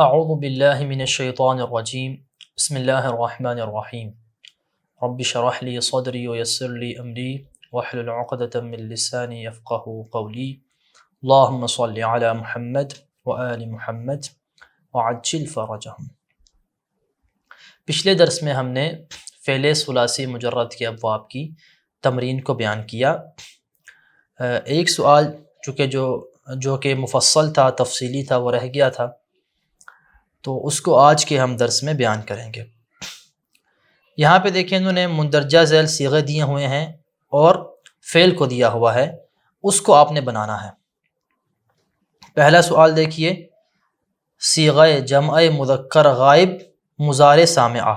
اعوذ باللہ من الشیطان الرجیم بسم اللہ الرحمن الرحیم رب اشرح لی صدری ویسر لی امری واحلل عقدۃ من لسانی یفقہوا قولی اللہم صل علی محمد وآل محمد وعجل فرجہم۔ پچھلے درس میں ہم نے فعل ثلاثی مجرد کے ابواب کی تمرین کو بیان کیا۔ ایک سوال جو کہ مفصل تھا، تفصیلی تھا، وہ رہ گیا تھا، تو اس کو آج کے ہم درس میں بیان کریں گے۔ یہاں پہ دیکھیں انہوں نے مندرجہ ذیل صیغے دیے ہوئے ہیں اور فعل کو دیا ہوا ہے، اس کو آپ نے بنانا ہے۔ پہلا سوال دیکھیے، صیغہ جمع مذکر غائب مضارع سامعہ۔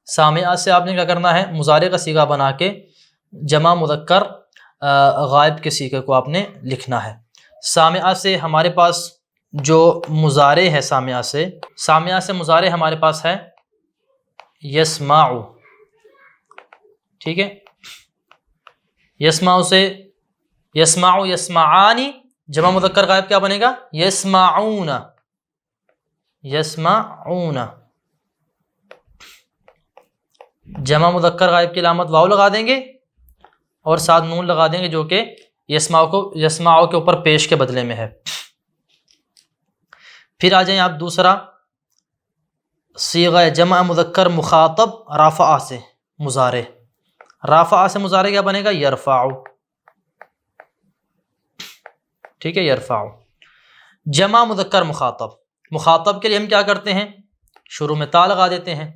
سامعہ سے آپ نے کیا کرنا ہے؟ مضارع کا صیغہ بنا کے جمع مذکر غائب کے صیغے کو آپ نے لکھنا ہے۔ سامعہ سے ہمارے پاس جو مضارع ہے، سامعہ سے مضارع ہمارے پاس ہے یسمعو، ٹھیک ہے۔ یسمعو سے یسمعو، یسمعانی، جمع مذکر غائب کیا بنے گا؟ یسمعون، یسمعون۔ جمع مذکر غائب کی علامت واو لگا دیں گے اور ساتھ نون لگا دیں گے، جو کہ یسمعو کے اوپر پیش کے بدلے میں ہے۔ پھر آ جائیں آپ دوسرا، صیغہ جمع مذکر مخاطب رافعہ سے مضارع۔ رافعہ سے مضارع کیا بنے گا؟ یرفعو، ٹھیک ہے، یرفعو۔ جمع مذکر مخاطب کے لیے ہم کیا کرتے ہیں؟ شروع میں تا لگا دیتے ہیں،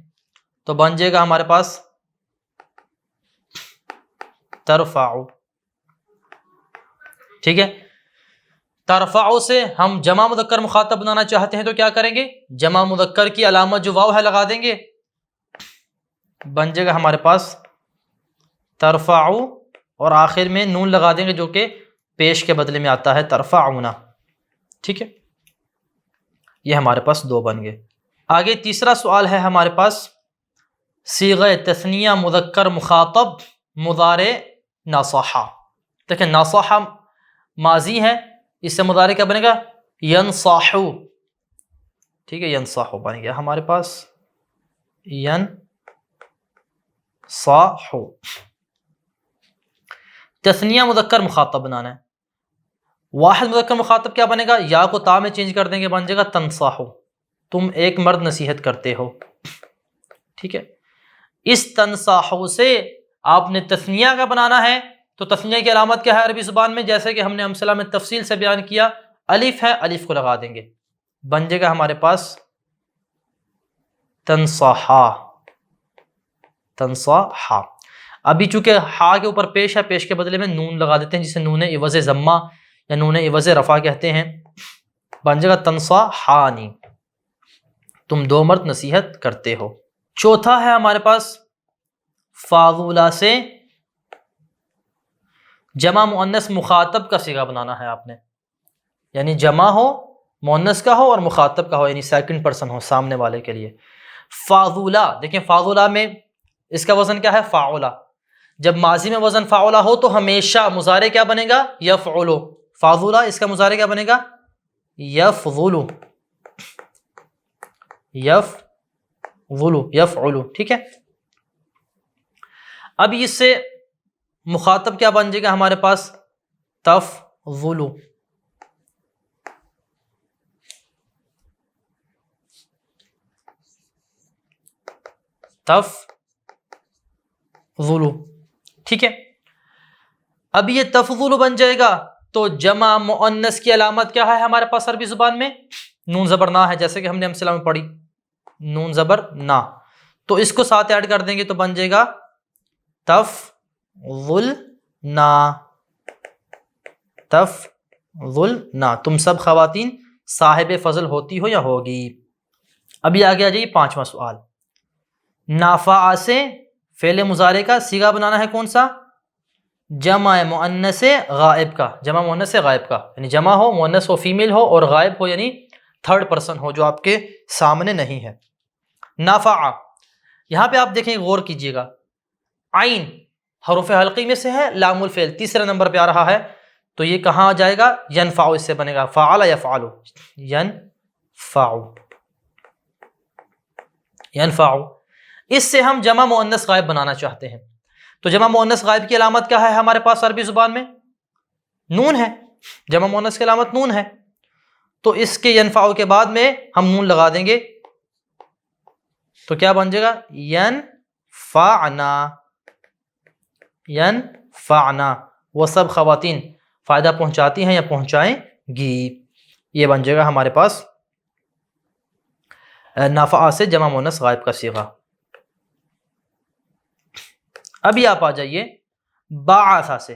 تو بن جائے گا ہمارے پاس ترفعو، ٹھیک ہے۔ ترفعو سے ہم جمع مذکر مخاطب بنانا چاہتے ہیں تو کیا کریں گے؟ جمع مذکر کی علامت جو واو ہے لگا دیں گے، بن جائے گا ہمارے پاس ترفعو، اور آخر میں نون لگا دیں گے جو کہ پیش کے بدلے میں آتا ہے ترفعون، ٹھیک ہے۔ یہ ہمارے پاس دو بن گئے۔ آگے تیسرا سوال ہے ہمارے پاس، صیغہ تثنیہ مذکر مخاطب مضارع نصحہ۔ دیکھیں نصحہ ماضی ہے، اس سے مضارع کیا بنے گا؟ ینصحو، ٹھیک ہے، ینصحو بن گیا ہمارے پاس ینصحو۔ تثنیہ مذکر مخاطب بنانا ہے، واحد مذکر مخاطب کیا بنے گا؟ یا کو تا میں چینج کر دیں گے، بن جائے گا تنصحو، تم ایک مرد نصیحت کرتے ہو، ٹھیک ہے۔ اس تنصحو سے آپ نے تثنیہ کا بنانا ہے، تو تثنیہ کی علامت کیا ہے عربی زبان میں؟ جیسے کہ ہم نے امثلہ میں تفصیل سے بیان کیا، الف ہے، الف کو لگا دیں گے، بن جائے گا ہمارے پاس تنصحا، تنصحا۔ ابھی چونکہ ہا کے اوپر پیش ہے، پیش کے بدلے میں نون لگا دیتے ہیں، جسے نون عوض ضمہ یا نون عوض رفع کہتے ہیں، بن جائے گا تنصحانی، تم دو مرد نصیحت کرتے ہو۔ چوتھا ہے ہمارے پاس فاضولہ سے جمع مؤنث مخاطب کا صیغہ بنانا ہے آپ نے، یعنی جمع ہو، مؤنث کا ہو اور مخاطب کا ہو، یعنی سیکنڈ پرسن ہو سامنے والے کے لیے۔ فاضولہ، دیکھیں فاضولہ میں اس کا وزن کیا ہے؟ فاعلہ۔ جب ماضی میں وزن فاعلہ ہو تو ہمیشہ مضارع کیا بنے گا؟ یفعل۔ فاضولہ اس کا مضارع کیا بنے گا؟ یفضل، یفعل، ٹھیک ہے۔ اب اس سے مخاطب کیا بن جائے گا ہمارے پاس؟ تفضل، تفضل، ٹھیک ہے۔ اب یہ تفضل بن جائے گا تو جمع مؤنث کی علامت کیا ہے ہمارے پاس عربی زبان میں؟ نون زبر نا ہے، جیسے کہ ہم نے امثلہ میں پڑھی، نون زبر نا، تو اس کو ساتھ ایڈ کر دیں گے تو بن جائے گا تفضلنا، تفضلنا، تم سب خواتین صاحب فضل ہوتی ہو یا ہوگی۔ ابھی آگے آ جائیے پانچواں سوال، نافع سے فعل مضارع کا صیغہ بنانا ہے کون سا؟ جمع مؤنث غائب کا، جمع مؤنث غائب کا، یعنی جمع ہو، مؤنث ہو، فیمیل ہو، اور غائب ہو یعنی تھرڈ پرسن ہو جو آپ کے سامنے نہیں ہے۔ نافع، یہاں پہ آپ دیکھیں غور کیجئے گا، عین حروف حلقی میں سے ہے، لام الفعل تیسرے نمبر پہ آ رہا ہے، تو یہ کہاں جائے گا؟ ینفع، اس سے بنے گا فعل یفعل، ینفع، ینفع، اس سے ہم جمع مؤنث غائب بنانا چاہتے ہیں. تو جمع مؤنث غائب کی علامت کیا ہے ہمارے پاس عربی زبان میں؟ نون ہے. جمع مؤنث کی علامت نون ہے. تو اس کے ینفع کے بعد میں ہم نون لگا دیں گے تو کیا بن جائے گا؟ ینفعنا. ینفعنا، وہ سب خواتین فائدہ پہنچاتی ہیں یا پہنچائیں گی. یہ بن جائے گا ہمارے پاس نافع سے جمع مؤنث غائب کا صیغہ. ابھی آپ آ جائیے بعث سے.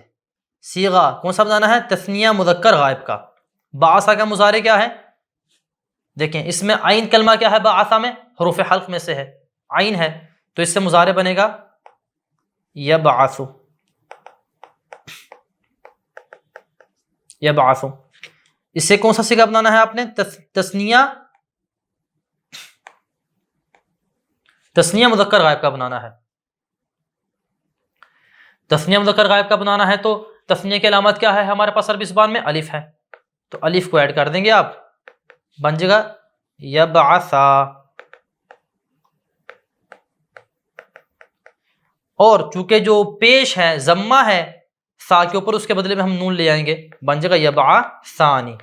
صیغہ کون سا بنانا ہے؟ تثنیہ مذکر غائب کا. بعث کا مضارع کیا ہے؟ دیکھیں اس میں عین کلمہ کیا ہے؟ بعث میں حروف حلق میں سے ہے، عین ہے، تو اس سے مضارع بنے گا یبعث. یبعث. اس سے کون سا صیغہ بنانا ہے آپ نے؟ تثنیہ مذکر غائب کا بنانا ہے. تثنیہ مذکر غائب کا بنانا ہے تو تثنیہ کی علامت کیا ہے ہمارے پاس عربی زبان میں؟ الف ہے. تو الف کو ایڈ کر دیں گے آپ، بن جائے گا یبعثا. اور چونکہ جو پیش ہے ضمہ ہے سا کے اوپر، اس کے بدلے میں ہم نون لے آئیں گے، بن جائے گا یبعثانی.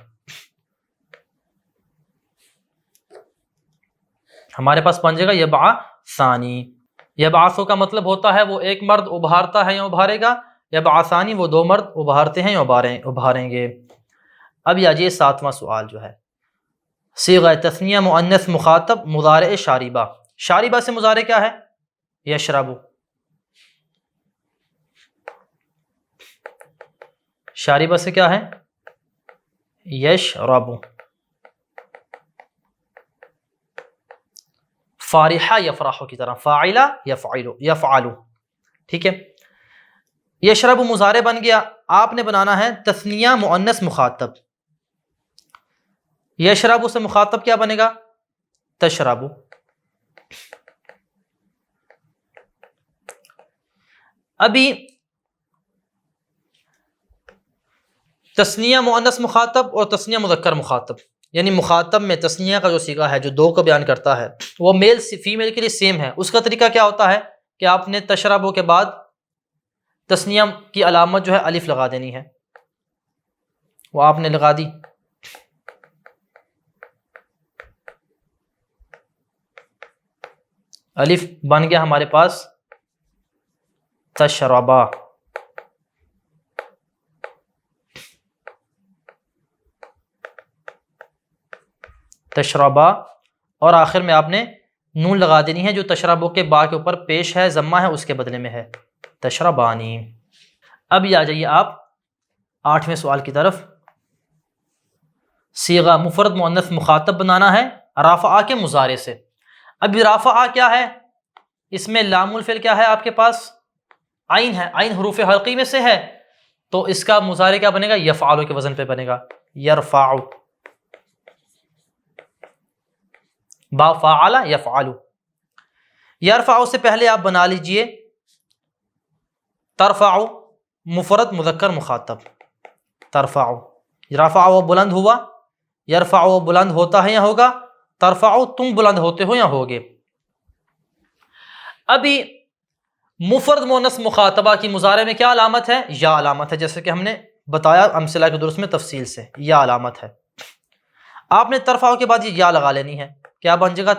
ہمارے پاس بن جائے گا یبعثانی. یبعثو کا مطلب ہوتا ہے وہ ایک مرد ابھارتا ہے یا ابھارے گا، یبعثانی وہ دو مرد ابھارتے ہیں یا ابھاریں گے. اب یہ 7واں سوال جو ہے صیغہ تثنیہ مؤنث مخاطب مضارع شاربہ. شاربہ سے مضارع کیا ہے؟ یشرب. شاربہ سے کیا ہے؟ یشرب. فارحہ یفرح کی طرح، فاعلہ یفعل. ٹھیک ہے. یشرب مضارع بن گیا. آپ نے بنانا ہے تثنیہ مؤنث مخاطب. یشرب سے مخاطب کیا بنے گا؟ تشرب. ابھی تثنیہ مؤنث مخاطب اور تثنیہ مذکر مخاطب، یعنی مخاطب میں تثنیہ کا جو صیغہ ہے جو دو کو بیان کرتا ہے وہ میل فیمیل کے لیے سیم ہے. اس کا طریقہ کیا ہوتا ہے کہ آپ نے تشربو کے بعد تثنیہ کی علامت جو ہے الف لگا دینی ہے. وہ آپ نے لگا دی. الف بن گیا ہمارے پاس تشربا. تشربا، اور آخر میں آپ نے نون لگا دینی ہے جو تشربو کے با کے اوپر پیش ہے، ضمہ ہے، اس کے بدلے میں ہے تشربانی. اب یہ آ جائیے آپ 8ویں سوال کی طرف. صیغہ مفرد مؤنث مخاطب بنانا ہے رافعہ کے مضارع سے. اب رافعہ کیا ہے؟ اس میں لام الفعل کیا ہے آپ کے پاس؟ عین ہے. عین حروف حلقی میں سے ہے، تو اس کا مضارع کیا بنے گا؟ یفعل کے وزن پہ بنے گا یرفع. با فعل یفعل. یرفع سے پہلے آپ بنا لیجئے ترفع مفرد مذکر مخاطب. ترفع، رفع وہ بلند ہوا، یرفع وہ بلند ہوتا ہے یا ہوگا، ترفع تم بلند ہوتے ہو یا ہوگے. ابھی مفرد مؤنث مخاطبہ کی مضارع میں کیا علامت ہے؟ یا علامت ہے، جیسے کہ ہم نے بتایا امثلہ کے درس میں تفصیل سے. یا علامت ہے. آپ نے ترفع کے بعد یہ یا لگا لینی ہے. کیا بن جائے گا؟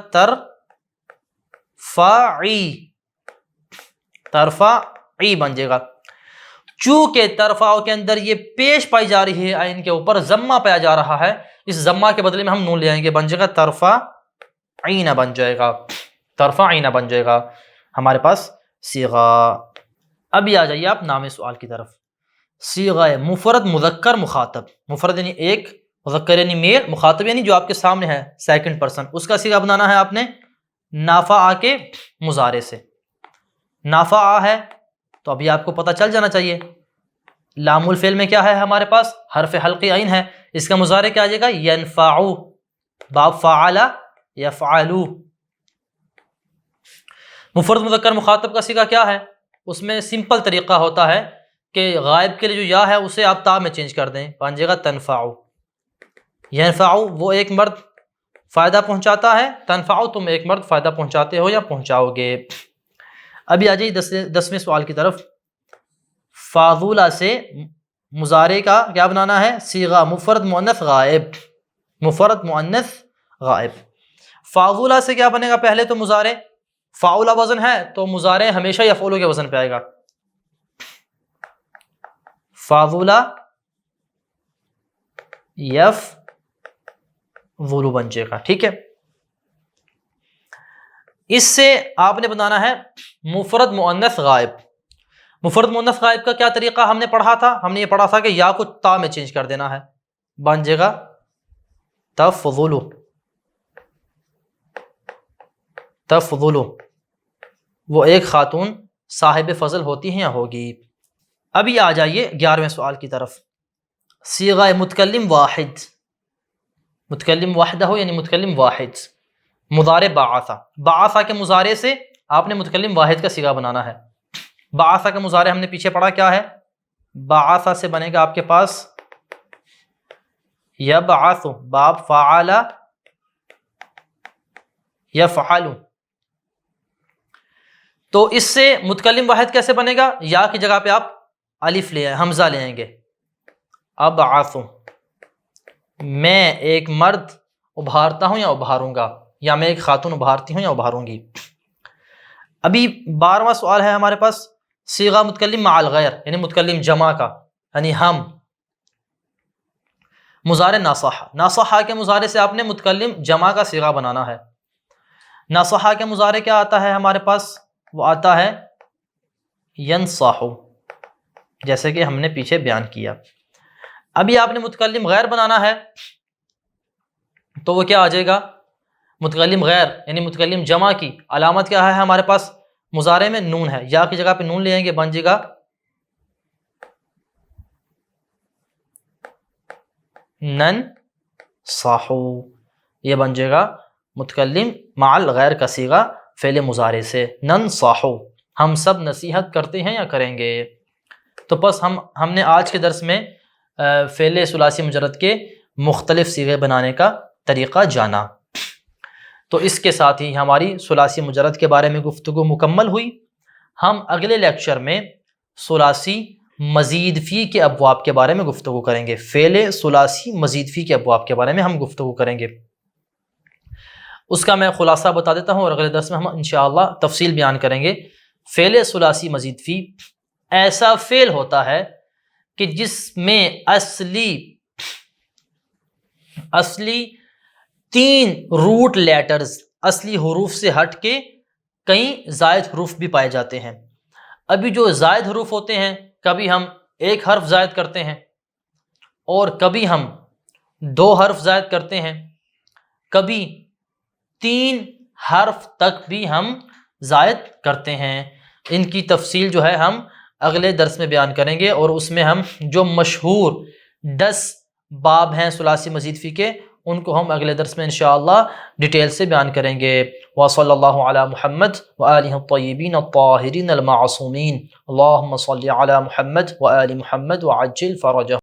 ترفعی بن جائے گا. چونکہ ترفع کے اندر یہ پیش پائی جا رہی ہے، عین کے اوپر ضمہ پایا جا رہا ہے، اس ضمہ کے بدلے میں ہم نون لے آئیں گے، بن جائے گا ترفعین. بن جائے گا ترفعین. بن جائے گا ہمارے پاس صیغہ. ابھی آ جائیے آپ نام سوال کی طرف. صیغہ مفرد مذکر مخاطب. مفرد یعنی ایک، مذکر یعنی میل، مخاطب یعنی جو آپ کے سامنے ہے سیکنڈ پرسن. اس کا صیغہ بنانا ہے آپ نے نافع کے مضارع سے. نافع ہے تو ابھی آپ کو پتہ چل جانا چاہیے لام الفعل میں کیا ہے ہمارے پاس؟ حرف حلقی عین ہے. اس کا مضارع کیا آ جائے گا؟ ینفع. باب فعل یفعل. مفرد مذکر مخاطب کا صیغہ کیا ہے؟ اس میں سمپل طریقہ ہوتا ہے کہ غائب کے لیے جو یا ہے اسے آپ تا میں چینج کر دیں، بن جائے گا تنفع. ینفع وہ ایک مرد فائدہ پہنچاتا ہے، تنفعو تم ایک مرد فائدہ پہنچاتے ہو یا پہنچاؤ گے۔ ابھی آ جائیے 10ویں سوال کی طرف۔ فاضولہ سے مضارع کا کیا بنانا ہے؟ صیغہ مفرد مؤنث غائب، مفرد مؤنث غائب۔ فاضولہ سے کیا بنے گا؟ پہلے تو مضارع، فاعولہ وزن ہے تو مضارع ہمیشہ یفعلو کے وزن پہ آئے گا، فاضولہ یفضل بن جائے گا، ٹھیک ہے۔ اس سے آپ نے بنانا ہے مفرد مؤنث غائب۔ مفرد مؤنث غائب کا کیا طریقہ ہم نے پڑھا تھا؟ ہم نے یہ پڑھا تھا کہ یا کو تا میں چینج کر دینا ہے، بن جائے گا تفضل، تفضل، وہ ایک خاتون صاحب فضل ہوتی ہیں یا ہوگی۔ ابھی آ جائیے 11ویں سوال کی طرف۔ صیغہ متکلم واحد، متکلم واحدہ ہو یعنی متکلم واحد، مضارع بعثا، بعثا کے مضارع سے آپ نے متکلم واحد کا صیغہ بنانا ہے۔ بعثا کا مضارع ہم نے پیچھے پڑھا کیا ہے؟ بعثا سے بنے گا آپ کے پاس یبعث، باب فعل یفعل، تو اس سے متکلم واحد کیسے بنے گا؟ یا کی جگہ پہ آپ الف لے آئیں، حمزہ لے آئیں گے، ابعث، میں ایک مرد ابھارتا ہوں یا ابھاروں گا، یا میں ایک خاتون ابھارتی ہوں یا ابھاروں گی۔ ابھی 12واں سوال ہے ہمارے پاس، صیغہ متکلم مع الغیر یعنی متکلم جمع کا، یعنی ہم، مضارع ناصحہ، ناصحہ کے مضارع سے آپ نے متکلم جمع کا صیغہ بنانا ہے۔ ناصحہ کے مضارع کیا آتا ہے ہمارے پاس؟ وہ آتا ہے ینصح، جیسے کہ ہم نے پیچھے بیان کیا۔ ابھی آپ نے متکلم غیر بنانا ہے تو وہ کیا آ جائے گا؟ متکلم غیر یعنی متکلم جمع کی علامت کیا ہے ہمارے پاس؟ مضارع میں نون ہے، یا کی جگہ پہ نون لے آئیں گے، بن جائے گا ننصح، یہ بن جائے گا متکلم مع الغیر کا صیغہ فعل مضارع سے، ننصح، ہم سب نصیحت کرتے ہیں یا کریں گے۔ تو بس ہم نے آج کے درس میں فعل ثلاثی مجرد کے مختلف صیغے بنانے کا طریقہ جانا۔ تو اس کے ساتھ ہی ہماری ثلاثی مجرد کے بارے میں گفتگو مکمل ہوئی۔ ہم اگلے لیکچر میں ثلاثی مزید فی کے ابواب کے بارے میں گفتگو کریں گے، فعل ثلاثی مزید فی کے ابواب کے بارے میں ہم گفتگو کریں گے۔ اس کا میں خلاصہ بتا دیتا ہوں اور اگلے درس میں ہم انشاءاللہ تفصیل بیان کریں گے۔ فعل ثلاثی مزید فی ایسا فعل ہوتا ہے کہ جس میں اصلی 3 روٹ لیٹرز، اصلی حروف سے ہٹ کے کئی زائد حروف بھی پائے جاتے ہیں۔ ابھی جو زائد حروف ہوتے ہیں، کبھی ہم 1 حرف زائد کرتے ہیں اور کبھی ہم 2 حرف زائد کرتے ہیں، کبھی 3 حرف تک بھی ہم زائد کرتے ہیں۔ ان کی تفصیل جو ہے ہم اگلے درس میں بیان کریں گے، اور اس میں ہم جو مشہور 10 باب ہیں ثلاثی مزید فی کے، ان کو ہم اگلے درس میں انشاءاللہ ڈیٹیل سے بیان کریں گے۔ وصلی اللہ علی محمد وآلہ الطیبین الطاہرین المعصومین، اللہم صلی علی محمد وآل محمد وعجل فرجہ۔